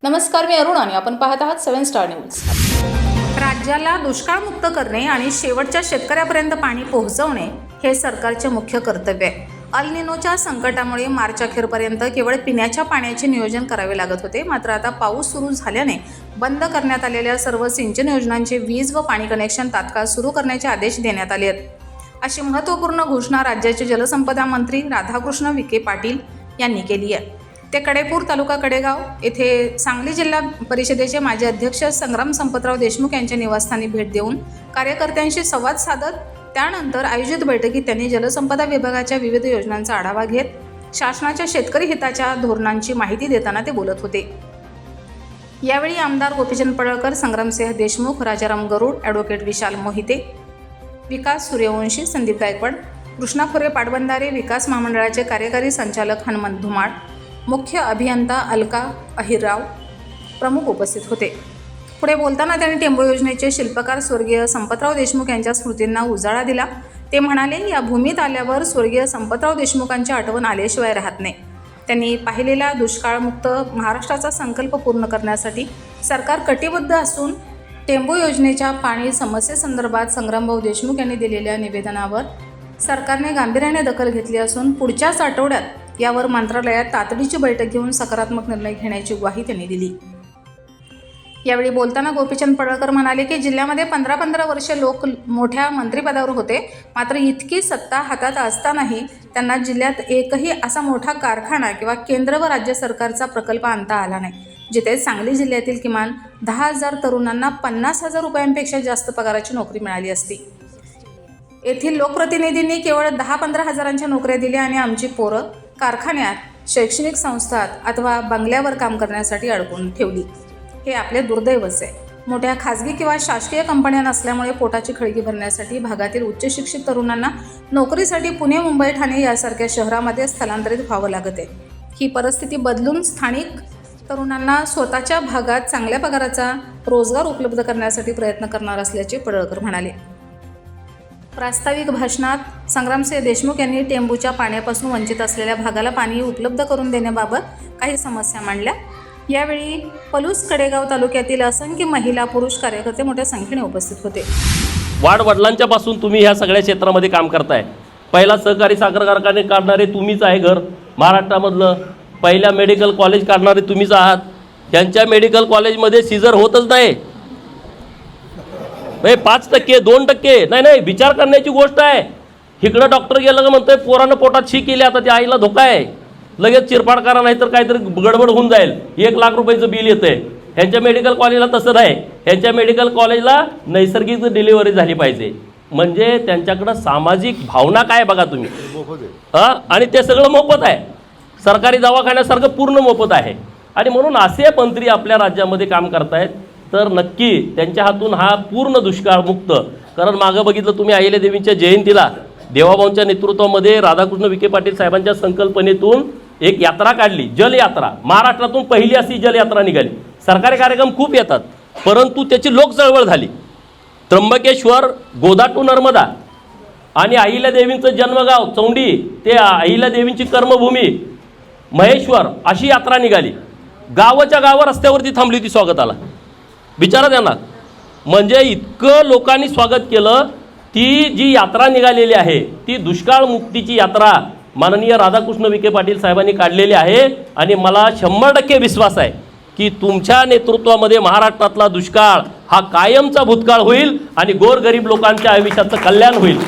नमस्कार, मी अरुण आणि आपण पाहत आहात 7 स्टार न्यूज। राज्याला दुष्काळमुक्त करणे आणि शेवटच्या शेतकऱ्यापर्यंत पाणी पोहोचवणे हे सरकारचे मुख्य कर्तव्य आहे। अल निनोच्या संकटामुळे मार्च अखेरपर्यंत केवळ पिण्याच्या पाण्याचे नियोजन करावे लागत होते। मात्र आता पाऊस सुरू झाल्याने बंद करण्यात आलेल्या सर्व सिंचन योजनांचे वीज व पाणी कनेक्शन तात्काळ सुरू करण्याचे आदेश देण्यात आले आहेत। अशी महत्त्वपूर्ण घोषणा राज्याचे जलसंपदा मंत्री राधाकृष्ण विखे पाटील यांनी केली आहे। ते कडेपूर तालुका कडेगाव येथे सांगली जिल्हा परिषदेचे माजी अध्यक्ष संग्राम संपतराव देशमुख यांच्या निवासस्थानी भेट देऊन कार्यकर्त्यांशी संवाद साधत त्यानंतर आयोजित बैठकीत त्यांनी जलसंपदा विभागाच्या विविध योजनांचा आढावा घेत शासनाच्या शेतकरी हिताच्या धोरणांची माहिती देताना ते बोलत होते। यावेळी आमदार गोपीचंद पडळकर, संग्रामसिंह देशमुख, राजाराम गरुड, ॲडव्होकेट विशाल मोहिते, विकास सूर्यवंशी, संदीप गायकवाड, कृष्णा खोरे पाटबंधारे, विकास महामंडळाचे कार्यकारी संचालक हनुमंत धुमाळ, मुख्य अभियंता अलका अहिरराव प्रमुख उपस्थित होते। पुढे बोलताना त्यांनी टेंबू योजनेचे शिल्पकार स्वर्गीय संपतराव देशमुख यांच्या स्मृतींना उजाळा दिला। ते म्हणाले, या भूमीत आल्यावर स्वर्गीय संपतराव देशमुखांची आठवण आल्याशिवाय राहत नाही। त्यांनी पाहिलेला दुष्काळमुक्त महाराष्ट्राचा संकल्प पूर्ण करण्यासाठी सरकार कटिबद्ध असून टेंबू योजनेच्या पाणी समस्येसंदर्भात संग्रामभाऊ देशमुख यांनी दिलेल्या निवेदनावर सरकारने गांभीर्याने दखल घेतली असून पुढच्याच आठवड्यात यावर मंत्रालयात तातडीची बैठक घेऊन सकारात्मक निर्णय घेण्याची ग्वाही त्यांनी दिली। यावेळी बोलताना गोपीचंद पडळकर म्हणाले की जिल्ह्यामध्ये 15-15 वर्षे लोक मोठ्या मंत्रिपदावर होते, मात्र इतकी सत्ता हातात असतानाही त्यांना जिल्ह्यात एकही असा मोठा कारखाना किंवा केंद्र व राज्य सरकारचा प्रकल्प आणता आला नाही, जिथे सांगली जिल्ह्यातील किमान 10,000 तरुणांना 50,000 रुपयांपेक्षा जास्त पगाराची नोकरी मिळाली असती। येथील लोकप्रतिनिधींनी केवळ 10-15 हजारांच्या नोकऱ्या दिल्या आणि आमची पोरं कारखान्यात, शैक्षणिक संस्थात अथवा बंगल्यावर काम करण्यासाठी अडकून ठेवली। हे आपले दुर्दैवच आहे। मोठ्या खाजगी किंवा शासकीय कंपन्या नसल्यामुळे पोटाची खळगी भरण्यासाठी भागातील उच्च शिक्षित तरुणांना नोकरीसाठी पुणे, मुंबई, ठाणे यासारख्या शहरामध्ये स्थलांतरित व्हावं लागत आहे। ही परिस्थिती बदलून स्थानिक तरुणांना स्वतःच्या भागात चांगल्या पगाराचा रोजगार उपलब्ध करण्यासाठी प्रयत्न करणार असल्याचे पडळकर म्हणाले। प्रास्ताविक भाषणात संग्रामसिंह देशमुख यांनी टेंबूच्या पाण्यापासून वंचित असलेल्या भागाला पाणी उपलब्ध करून देण्याबाबत काही समस्या मांडल्या। यावेळी पलूस कडेगाव तालुक्यातील असंख्य महिला, पुरुष कार्यकर्ते मोठ्या संख्येने उपस्थित होते। वाडवडिलांच्या पासून तुम्ही ह्या सगळ्या क्षेत्रामध्ये काम करताय। पहिला सहकारी साखर कारखाने काढणारे तुम्हीच आहे, घर महाराष्ट्रामधलं पहिल्या मेडिकल कॉलेज काढणारे तुम्हीच आहात। त्यांच्या मेडिकल कॉलेजमध्ये सीझर होतच नाही। 5%, 2%, नाही, विचार करण्याची गोष्ट आहे। इकडं डॉक्टर गेलं का म्हणतोय पोरानं पोटात शी केली, आता त्या आईला धोका आहे, लगेच चिरफाड करा नाही तर काहीतरी गडबड होऊन जाईल, 1 लाख रुपयाचं बिल येतंय। ह्यांच्या मेडिकल कॉलेजला तसं नाही, ह्यांच्या मेडिकल कॉलेजला नैसर्गिक डिलिव्हरी झाली पाहिजे। म्हणजे त्यांच्याकडं सामाजिक भावना काय बघा तुम्ही, आणि ते सगळं मोफत आहे, सरकारी दवाखान्यासारखं पूर्ण मोफत आहे। आणि म्हणून असे मंत्री आपल्या राज्यामध्ये काम करतायत तर नक्की त्यांच्या हातून हा पूर्ण दुष्काळमुक्त, कारण मागं बघितलं तुम्ही अहिल्यादेवींच्या जयंतीला देवाभाऊंच्या नेतृत्वामध्ये राधाकृष्ण विखे पाटील साहेबांच्या संकल्पनेतून एक यात्रा काढली, जलयात्रा। महाराष्ट्रातून पहिली अशी जलयात्रा निघाली। सरकारी कार्यक्रम खूप येतात, परंतु त्याची लोक चळवळ झाली। त्र्यंबकेश्वर, गोदा टू नर्मदा आणि अहिल्यादेवींचं जन्मगाव चौंडी ते अहिल्यादेवींची कर्मभूमी महेश्वर अशी यात्रा निघाली। गावाच्या गावावर रस्त्यावरती थांबली होती स्वागताला, विचारा त्यांना। म्हणजे इतकं लोकांनी स्वागत केलं। ती जी यात्रा निघालेली आहे ती दुष्काळ मुक्तीची यात्रा माननीय राधाकृष्ण विखे पाटील साहेबांनी काढलेली आहे। आणि मला 100% विश्वास आहे की तुमच्या नेतृत्वामध्ये महाराष्ट्रातला दुष्काळ हा कायमचा भूतकाळ होईल आणि गोरगरीब लोकांच्या आयुष्याचं कल्याण होईल।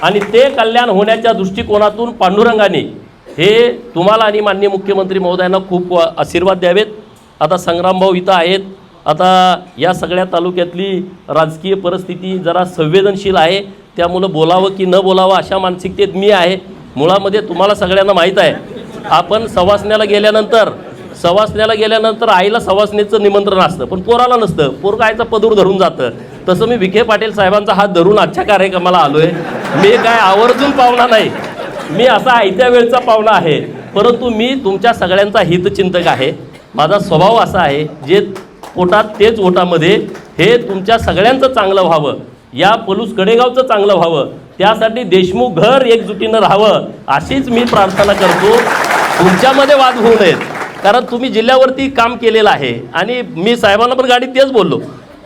आणि ते कल्याण होण्याच्या दृष्टिकोनातून पांडुरंगाने हे तुम्हाला आणि माननीय मुख्यमंत्री महोदयांना खूप आशीर्वाद द्यावेत। आता संग्रामभाऊ इथं आहेत। आता या सगळ्या तालुक्यातली राजकीय परिस्थिती जरा संवेदनशील आहे, त्यामुळं बोलावं की न बोलावं अशा मानसिकतेत मी आहे। मुळामध्ये तुम्हाला सगळ्यांना माहीत आहे, आपण सवासण्याला गेल्यानंतर आईला सवासणीचं निमंत्रण असतं, पण पोराला नसतं। पोर आईचा पदूर धरून जातं। तसं मी विखे पाटील साहेबांचा हात धरून आजच्या कार्यक्रमाला आलो आहे। मी काय आवर्जून पाहुणा नाही, मी असा आयत्या वेळचा पाहुणा आहे, परंतु मी तुमच्या सगळ्यांचा हितचिंतक आहे। माझा स्वभाव असा आहे, जे पोटात तेच ओटामध्ये, हे तुमच्या सगळ्यांचं चांगलं व्हावं, या पलूस कडेगावचं चांगलं व्हावं, त्यासाठी देशमुख घर एकजुटीनं राहावं अशीच मी प्रार्थना करतो। तुमच्यामध्ये वाद होऊ नयेत, कारण तुम्ही जिल्ह्यावरती काम केलेलं आहे आणि मी साहेबांना पण गाडीत तेच बोललो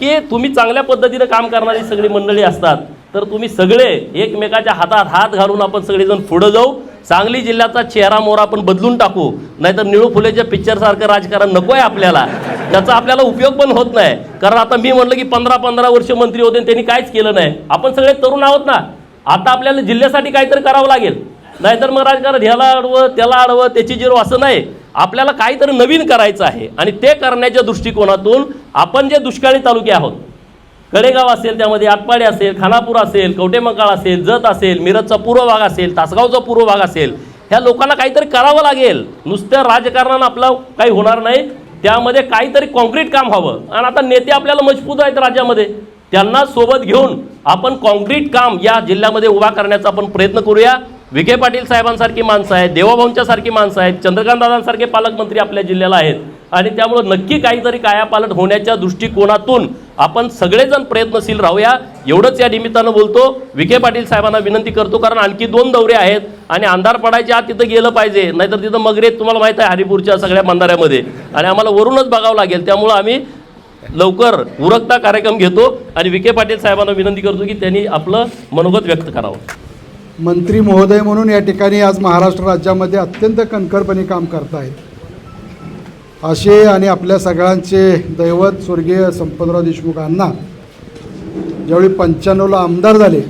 की तुम्ही चांगल्या पद्धतीनं काम करणारी सगळी मंडळी असतात तर तुम्ही सगळे एकमेकाच्या हातात हात घालून आपण सगळेजण पुढं जाऊ. सांगली जिल्ह्याचा चेहरा मोहरा आपण बदलून टाकू, नाहीतर निळू फुलेच्या पिक्चरसारखं राजकारण नको आहे आपल्याला. त्याचा आपल्याला उपयोग पण होत नाही. कारण आता मी म्हटलं की 15-15 वर्ष मंत्री होते त्यांनी काहीच केलं नाही. आपण सगळे तरुण आहोत ना, आता आपल्याला जिल्ह्यासाठी काहीतरी करावं लागेल. नाहीतर मग राजकारण ह्याला अडवं त्याला अडवं त्याची जिरो असं नाही. आपल्याला काहीतरी नवीन करायचं आहे आणि ते करण्याच्या दृष्टिकोनातून आपण जे दुष्काळी तालुके आहोत, कडेगाव असेल, त्यामध्ये आटपाडी असेल, खानापूर असेल, कवटेमंकाळ असेल, जत असेल, मिरजचा पूर्व भाग असेल, तासगावचा पूर्व भाग असेल, ह्या लोकांना काहीतरी करावं लागेल. नुसत्या राजकारणानं आपलं काही होणार नाही. त्यामध्ये काहीतरी कॉन्क्रीट काम व्हावं. आणि आता नेते आपल्याला मजबूत आहेत राज्यामध्ये, त्यांना सोबत घेऊन आपण कॉन्क्रीट काम या जिल्ह्यामध्ये उभा करण्याचा आपण प्रयत्न करूया. विखे पाटील साहेबांसारखी माणसं आहेत, देवाभाऊंच्यासारखी माणसं आहेत, चंद्रकांत दादांसारखे पालकमंत्री आपल्या जिल्ह्याला आहेत आणि त्यामुळं नक्की काहीतरी कायापालट होण्याच्या दृष्टिकोनातून आपण सगळेजण प्रयत्नशील राहूया. एवढंच या निमित्तानं बोलतो. विखे पाटील साहेबांना विनंती करतो, कारण आणखी 2 दौरे आहेत आणि अंधार पडायच्या आत तिथं गेलं पाहिजे, नाहीतर तिथं मगरेत तुम्हाला माहीत आहे हरिपूरच्या सगळ्या बंधाऱ्यामध्ये आणि आम्हाला वरूनच बघावं लागेल. त्यामुळं आम्ही लवकर उरकता कार्यक्रम घेतो आणि विखे पाटील साहेबांना विनंती करतो की त्यांनी आपलं मनोगत व्यक्त करावं. मंत्री महोदय म्हणून या ठिकाणी आज महाराष्ट्र राज्यामध्ये अत्यंत कणखरपणे काम करत आहेत असे आणि आपल्या सगळ्यांचे दैवत स्वर्गीय संपतराव देशमुख अण्णा ज्यावेळी 95ला आमदार झाले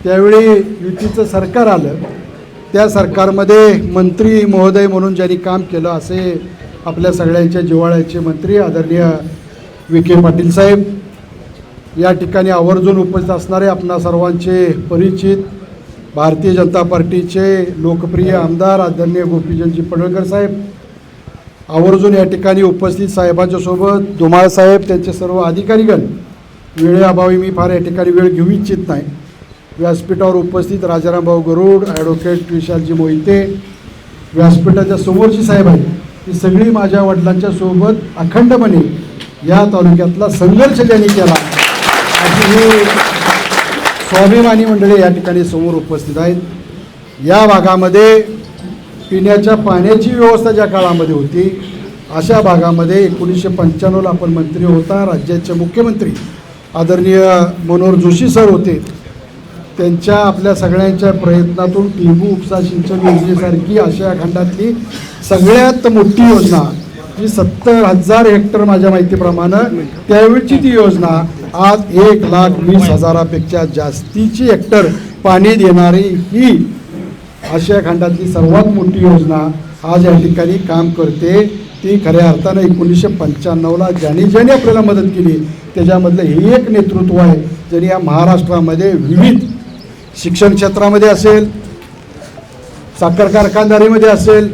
त्यावेळी युतीचं सरकार आलं. त्या सरकारमध्ये मंत्री महोदय म्हणून ज्यांनी काम केलं असे आपल्या सगळ्यांच्या जिव्हाळ्याचे मंत्री आदरणीय विखे पाटील साहेब या ठिकाणी आवर्जून उपस्थित असणारे आपणा सर्वांचे परिचित भारतीय जनता पार्टीचे लोकप्रिय आमदार आदरणीय गोपीचंदजी पडळकर साहेब आवर्जून या ठिकाणी उपस्थित. साहेबांच्या सोबत धुमाळ साहेब, त्यांचे सर्व अधिकारीगण. वेळेअभावी मी फार या ठिकाणी वेळ घेऊ इच्छित नाही. व्यासपीठावर उपस्थित राजारामभाऊ गरुड, ॲडव्होकेट विशालजी मोहिते, व्यासपीठाच्या समोरची साहेब आहेत, ही सगळी माझ्या वडिलांच्या सोबत अखंडपणे या तालुक्यातला संघर्ष ज्यांनी केला अशी ही स्वाभिमानी मंडळी या ठिकाणी समोर उपस्थित आहेत. या भागामध्ये पिण्याच्या पाण्याची व्यवस्था ज्या काळामध्ये होती अशा भागामध्ये 1995ला आपण मंत्री होता, राज्याचे मुख्यमंत्री आदरणीय मनोहर जोशी सर होते. त्यांच्या आपल्या सगळ्यांच्या प्रयत्नातून टिंबू उपसा सिंचन योजनेसारखी आशिया खंडातली सगळ्यात मोठी योजना जी 70,000 हेक्टर माझ्या माहितीप्रमाणे त्यावेळची ती योजना आज 1,20,000पेक्षा जास्तीची हेक्टर पाणी देणारी ही आशिया खंडातली सर्वात मोठी योजना आज या ठिकाणी काम करते. ती खऱ्या अर्थानं 1995ला ज्यांनी आपल्याला मदत केली त्याच्यामधलं हे एक नेतृत्व आहे ज्यांनी या महाराष्ट्रामध्ये विविध शिक्षण क्षेत्रामध्ये असेल, साखर कारखानदारीमध्ये असेल,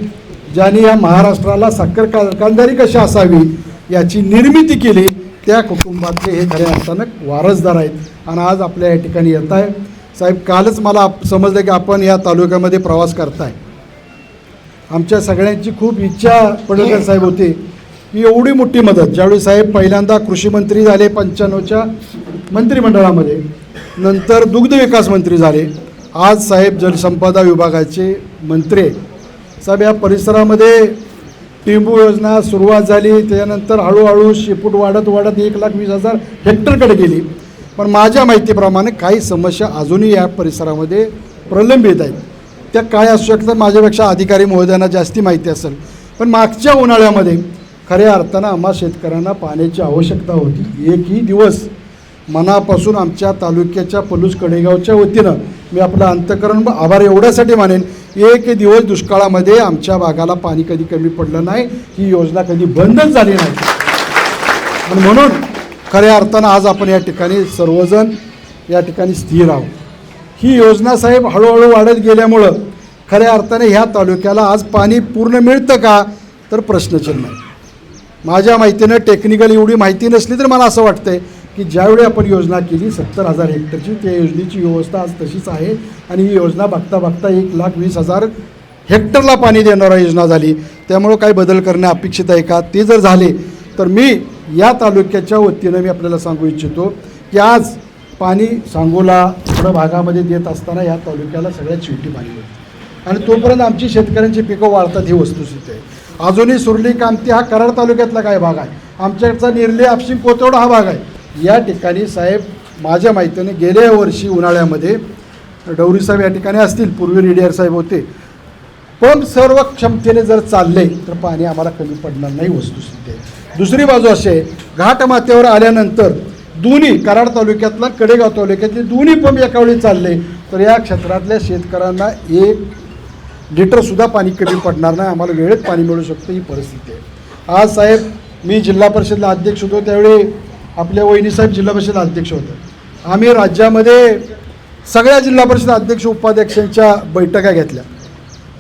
ज्यांनी या महाराष्ट्राला साखर कारखानदारी कशी असावी याची निर्मिती केली, त्या कुटुंबातले हे खऱ्या अर्थानं वारसदार आहेत आणि आज आपल्या या ठिकाणी येत आहे. साहेब, कालच मला समजलं की आपण या तालुक्यामध्ये प्रवास करताय. आमच्या सगळ्यांची खूप इच्छा पडळकर साहेब होते की एवढी मोठी मदत ज्यावेळी साहेब पहिल्यांदा कृषी मंत्री झाले 95च्या मंत्रिमंडळामध्ये, नंतर दुग्ध विकास मंत्री झाले, आज साहेब जलसंपदा विभागाचे मंत्री. साहेब, या परिसरामध्ये टिंबू योजना सुरुवात झाली, त्यानंतर हळूहळू शेपूट वाढत 1,20,000 हेक्टरकडे गेली. पण माझ्या माहितीप्रमाणे काही समस्या अजूनही या परिसरामध्ये प्रलंबित आहेत. त्या काय असू शकतात माझ्यापेक्षा अधिकारी महोदयांना जास्ती माहिती असेल. पण मागच्या उन्हाळ्यामध्ये खऱ्या अर्थानं आम्हा शेतकऱ्यांना पाण्याची आवश्यकता होती. एकही दिवस मनापासून आमच्या तालुक्याच्या पलूस कडेगावच्या वतीनं मी आपलं अंतःकरण आभार एवढ्यासाठी मानेन, एक दिवस दुष्काळामध्ये आमच्या भागाला पाणी कधी कमी पडलं नाही, ही योजना कधी बंदच झाली नाही. पण म्हणून खऱ्या अर्थानं आज आपण या ठिकाणी सर्वजण या ठिकाणी स्थिर आहोत. ही योजना साहेब हळूहळू वाढत गेल्यामुळं खऱ्या अर्थाने ह्या तालुक्याला आज पाणी पूर्ण मिळतं का तर प्रश्नचिन्ह आहे. माझ्या माहितीनं टेक्निकल एवढी माहिती नसली तर मला असं वाटतंय की ज्यावेळी आपण योजना केली 70,000 हेक्टरची, त्या योजनेची व्यवस्था आज तशीच आहे आणि ही योजना बघता बघता 1,20,000 हेक्टरला पाणी देणारा योजना झाली. त्यामुळं काही बदल करणे अपेक्षित आहे का? ते जर झाले तर मी या तालुक्याच्या वतीनं मी आपल्याला सांगू इच्छितो की आज पाणी सांगोला थोड्या भागामध्ये देत असताना या तालुक्याला सगळ्यात शेवटी पाणी मिळतं आणि तोपर्यंत आमची शेतकऱ्यांची पिकं वाढतात ही वस्तुस्थिती आहे. अजूनही सुरली कामती हा कराड तालुक्यातला काय भाग आहे, आमच्याकडचा निर्ले आपशिंग कोथवडा हा भाग आहे. या ठिकाणी साहेब माझ्या माहितीने गेल्या वर्षी उन्हाळ्यामध्ये डवरी साहेब या ठिकाणी असतील, पूर्वी रेडियर साहेब होते, पण सर्व क्षमतेने जर चालले तर पाणी आम्हाला कमी पडणार नाही वस्तुस्थिती आहे. दुसरी बाजू अशी आहे, घाट माथ्यावर आल्यानंतर दोन्ही कराड तालुक्यातला कडेगाव तालुक्यातले दोन्ही पंप एका वेळी चालले तर या क्षेत्रातल्या शेतकऱ्यांना 1 लिटरसुद्धा पाणी कमी पडणार नाही, आम्हाला वेळेत पाणी मिळू शकतं, ही परिस्थिती आहे. आज साहेब मी जिल्हा परिषदला अध्यक्ष होतो त्यावेळी आपल्या वहिनीसाहेब जिल्हा परिषद अध्यक्ष होते. आम्ही राज्यामध्ये सगळ्या जिल्हा परिषद अध्यक्ष उपाध्यक्षांच्या बैठका घेतल्या,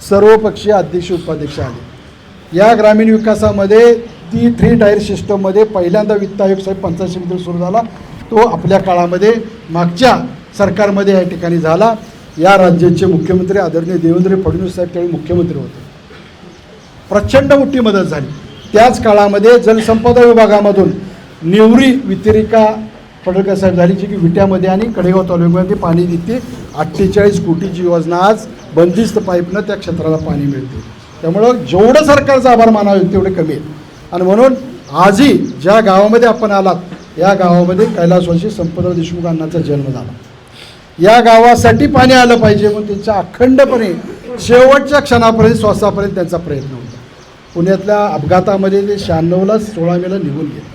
सर्वपक्षीय अध्यक्ष उपाध्यक्ष आले. या ग्रामीण विकासामध्ये ती 3 टायर सिस्टममध्ये पहिल्यांदा वित्त आयोग साहेब पंचायत समिती सुरू झाला, तो आपल्या काळामध्ये मागच्या सरकारमध्ये या ठिकाणी झाला. या राज्याचे मुख्यमंत्री आदरणीय देवेंद्र फडणवीस साहेब त्यावेळी मुख्यमंत्री होते, प्रचंड मोठी मदत झाली. त्याच काळामध्ये जलसंपदा विभागामधून निवरी वितरिका पडळकर साहेब झाली, जी की विट्यामध्ये आणि कडेगाव तालुक्यामध्ये पाणी देते. 48 कोटीची योजना आज बंदिस्त पाईपनं त्या क्षेत्राला पाणी मिळते. त्यामुळं जेवढं सरकारचा आभार मानावे तेवढे कमी आहेत. आणि म्हणून आजही ज्या गावामध्ये आपण आलात या गावामध्ये कैलासवासी संपतराव देशमुख अण्णांचा जन्म झाला. या गावासाठी पाणी आलं पाहिजे म्हणून त्यांच्या अखंडपणे शेवटच्या क्षणापर्यंत श्वासापर्यंत त्यांचा प्रयत्न होता. पुण्यातल्या अपघातामध्ये ते 96ला 16 मेला निघून गेले,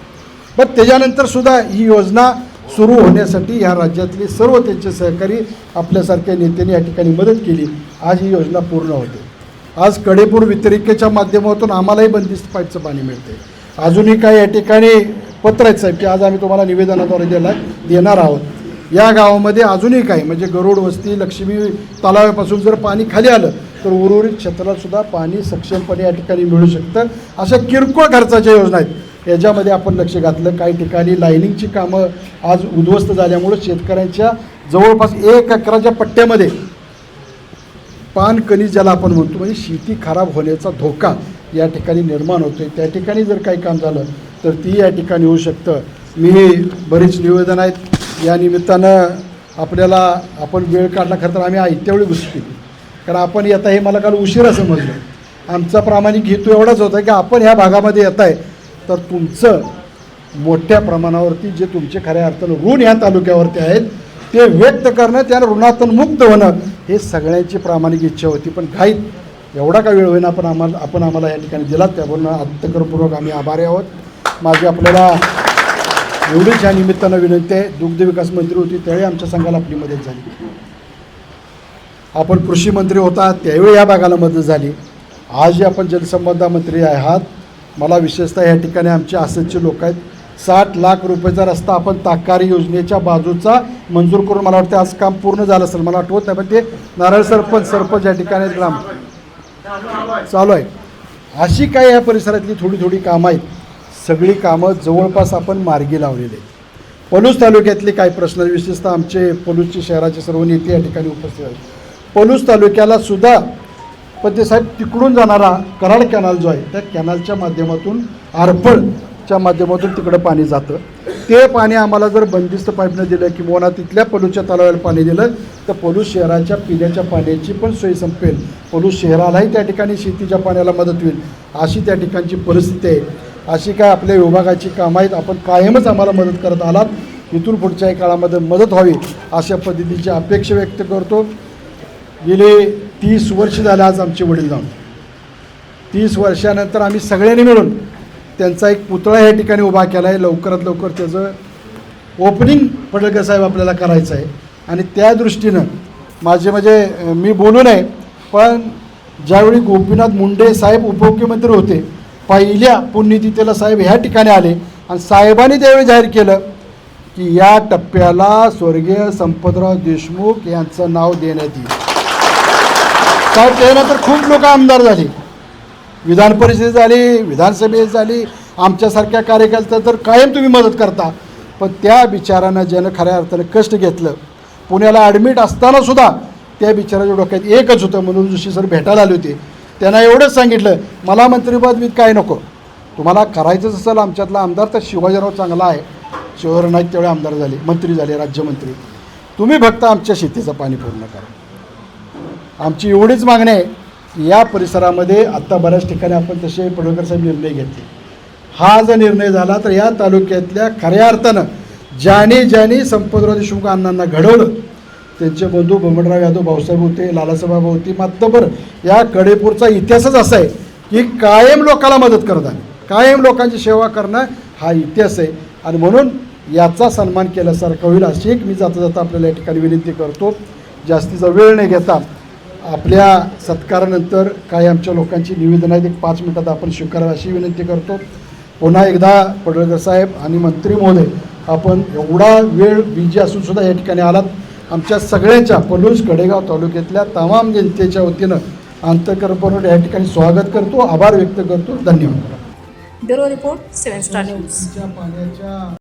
पण त्याच्यानंतरसुद्धा ही योजना सुरू होण्यासाठी ह्या राज्यातले सर्व त्यांचे सहकारी आपल्यासारख्या नेत्यांनी या ठिकाणी मदत केली. आज ही योजना पूर्ण होते. आज कडेपूर वितरिकेच्या माध्यमातून आम्हालाही बंदिस्त पाईपचं पाणी मिळते. अजूनही काही या ठिकाणी पत्र आहेत साहेब की आज आम्ही तुम्हाला निवेदनाद्वारे देणार आहोत. या गावामध्ये अजूनही काही म्हणजे गरुड वस्ती लक्ष्मी तलावापासून जर पाणी खाली आलं तर उर्वरित क्षेत्रालासुद्धा पाणी सक्षमपणे या ठिकाणी मिळू शकतं. अशा किरकोळ खर्चाच्या योजना आहेत, याच्यामध्ये आपण लक्ष घातलं. काही ठिकाणी लाईनिंगची कामं आज उद्ध्वस्त झाल्यामुळं शेतकऱ्यांच्या जवळपास 1 एकराच्या पट्ट्यामध्ये पान कणी ज्याला आपण म्हणतो म्हणजे शेती खराब होण्याचा धोका या ठिकाणी निर्माण होतो आहे. त्या ठिकाणी जर काही काम झालं तर ती या ठिकाणी होऊ शकतं. मी बरीच निवेदन आहेत, या निमित्तानं आपल्याला आपण वेळ काढला. खरं तर आम्ही ऐत्यावेळी गोष्टी केली, कारण आपण येता हे मला काल उशिरा समजलं. आमचा प्रामाणिक हेतू एवढाच होता की आपण ह्या भागामध्ये येत आहे तर तुमचं मोठ्या प्रमाणावरती जे तुमचे खऱ्या अर्थानं ऋण ह्या तालुक्यावरती आहेत ते व्यक्त करणं, त्या ऋणातून मुक्त होणं हे सगळ्यांची प्रामाणिक इच्छा होती. पण घाईत एवढा का वेळ होईना आपण आम्हाला या ठिकाणी दिलात, त्यावरून अंतकरणपूर्वक आम्ही आभारी आहोत. माझी आपल्याला एवढीच या निमित्तानं विनंती आहे. दुग्ध विकास मंत्री होती त्यावेळी आमच्या संघाला आपली मदत झाली, आपण कृषी मंत्री होता त्यावेळी या भागाला मदत झाली. आज आपण जलसंपदा मंत्री आहात. मला विशेषतः या ठिकाणी आमचे आसनचे लोक आहेत. 60 लाख रुपयाचा रस्ता आपण ताकारी योजनेच्या बाजूचा मंजूर करून मला वाटतं आज काम पूर्ण झालं असेल, मला आठवत नाही, पण ते नारळ सरपंच या ठिकाणी ग्राम चालू आहे. अशी काय या परिसरातली थोडी कामं आहेत, सगळी कामं जवळपास आपण मार्गी लावलेली आहेत. पलूस तालुक्यातले काही प्रश्न विशेषतः आमचे पलूसचे शहराचे सर्व नेते या ठिकाणी उपस्थित आहेत. पलूस तालुक्याला सुद्धा पण ते साहेब तिकडून जाणारा कराड कॅनल जो आहे त्या कॅनलच्या माध्यमातून आरफळच्या माध्यमातून तिकडं पाणी जातं. ते पाणी आम्हाला जर बंदिस्त पाईपनं दिलं किंवा तिथल्या पलूसच्या तलावाला पाणी दिलं तर पलूस शहराच्या पिण्याच्या पाण्याची पण सोय संपेल, पलूस शहरालाही त्या ठिकाणी शेतीच्या पाण्याला मदत होईल, अशी त्या ठिकाणची परिस्थिती आहे. अशी काय आपल्या विभागाची कामं आहेत, आपण कायमच आम्हाला मदत करत आलात, इथून पुढच्याही काळामध्ये मदत व्हावी अशा पद्धतीची अपेक्षा व्यक्त करतो. गेले 30 वर्ष झाले आज आमचे वडील जाऊन. 30 वर्षानंतर आम्ही सगळ्यांनी मिळून त्यांचा एक पुतळा या ठिकाणी उभा केला आहे. लवकरात लवकर त्याचं ओपनिंग पडळकर साहेब आपल्याला करायचं आहे. आणि त्या दृष्टीनं माझे म्हणजे मी बोलू नये, पण ज्यावेळी गोपीनाथ मुंडे साहेब उपमुख्यमंत्री होते पहिल्या पुण्यतिथीला साहेब ह्या ठिकाणी आले आणि साहेबांनी त्यावेळी जाहीर केलं की या टप्प्याला स्वर्गीय संपतराव देशमुख यांचं नाव देण्यात येईल. साहेब त्यानंतर खूप लोक आमदार झाले, विधान परिषदेत झाली, विधानसभेत झाली, आमच्यासारख्या कार्यकर्त्या तर कायम तुम्ही मदत करता. पण त्या बिचारानं ज्यानं खऱ्या अर्थानं कष्ट घेतलं, पुण्याला ॲडमिट असतानासुद्धा त्या बिचाराच्या डोक्यात एकच होतं. मनोज जोशी सर भेटायला आले होते, त्यांना एवढंच सांगितलं मला मंत्रिपद मी काय नको, तुम्हाला करायचंच असेल आमच्यातला आमदार तर शिवाजीराव चांगला आहे, शिवराज नाईक तेवढे आमदार झाले, मंत्री झाले, राज्यमंत्री, तुम्ही फक्त आमच्या शेतीचं पाणी पूर्ण करा. आमची एवढीच मागणी आहे या परिसरामध्ये आत्ता बऱ्याच ठिकाणी आपण तसे पडळकर साहेब निर्णय घेतले. हा जर निर्णय झाला तर या तालुक्यातल्या खऱ्या अर्थानं ज्यांनी संपतराव देशमुख अण्णांना घडवलं, त्यांचे बंधू बबनराव यादव भाऊसाहेब होते, लालासाहेब होते, मातबर या कडेपूरचा इतिहासच असा आहे की कायम लोकांना मदत करणं, कायम लोकांची सेवा करणं हा इतिहास आहे. आणि म्हणून याचा सन्मान केल्यासारखं होईल अशी एक मी जाता जाता आपल्याला या ठिकाणी विनंती करतो. जास्तीचा वेळ न घेता आपल्या सत्कारानंतर काही आमच्या लोकांची निवेदन आहेत 5 मिनिटात आपण स्वीकारावी अशी विनंती करतो. पुन्हा एकदा पडळकर साहेब आणि मंत्री महोदय, आपण एवढा वेळ बिजी असून सुद्धा या ठिकाणी आलात. आमच्या सगळ्यांच्या पलूस कडेगाव तालुक्यातल्या तमाम जनतेच्या वतीनं अंतःकरणपूर्वक या ठिकाणी स्वागत करतो, आभार व्यक्त करतो. धन्यवाद. Bureau report 7 star news. पाण्याच्या